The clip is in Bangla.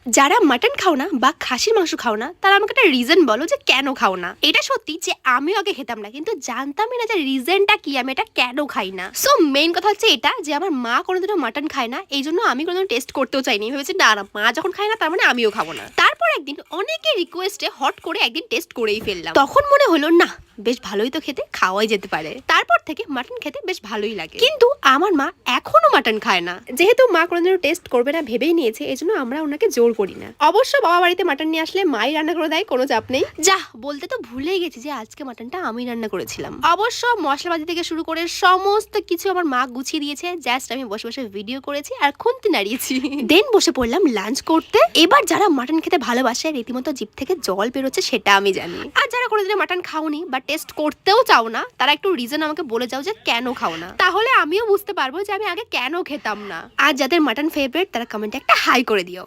যারা মাটন খাও না বা খাসির মাংস খাও না তারা আমাকে একটা রিজন বলো যে কেন খাও না। এটা সত্যি যে আমিও আগে খেতাম না, কিন্তু জানতামই না যে রিজনটা কি, আমি এটা কেন খাই না। সো মেইন কথা হচ্ছে এটা যে আমার মা কোনোদিনও মাটন খায় না, এই জন্য আমি কোনোদিন টেস্ট করতেও চাইনি। ভেবেছি না না, মা যখন খায় না তার মানে আমিও খাবো না। তারপর একদিন অনেকের রিকোয়েস্টে হট করে একদিন টেস্ট করেই ফেললাম। তখন মনে হলো না, বেশ ভালোই তো খেতে, খাওয়াই যেতে পারে। তারপর থেকে মাটন খেতে বেশ ভালোই লাগে। কিন্তু আমার মা এখনো মাটন খায় না। যেহেতু মা কোনোদিনও টেস্ট করবে না ভেবেই নিয়েছে, এই জন্য আমরা ওনাকে জোর করি না। অবশ্য বাবা বাড়িতে মাটন নিয়ে আসলে মাই রান্না করে দেয়, কোনো চাপ নেই। যা বলতে তো ভুলেই গেছি যে আজকে মাটনটা আমি রান্না করেছিলাম। অবশ্য মশলাপাতি থেকে শুরু করে সমস্ত কিছু আমার মা গুছিয়ে দিয়েছে, জাস্ট আমি বসে বসে ভিডিও করেছি আর খুন্তি নাড়িয়েছি। দেন বসে পড়লাম লাঞ্চ করতে। এবার যারা মাটন খেতে ভালোবাসে, রীতিমতো জিভ থেকে জল বেরোচ্ছে সেটা আমি জানি। আর যারা কোনোদিন মাটন খাওনি বা টেস্ট করতেও চাও না, তারা একটু রিজন আমাকে বলে যাও যে কেন খাও না, তাহলে আমিও বুঝতে পারবো যে আমি আগে কেন খেতাম না। আর যাদের মাটন ফেভারিট তারা কমেন্টে একটা হাই করে দিও।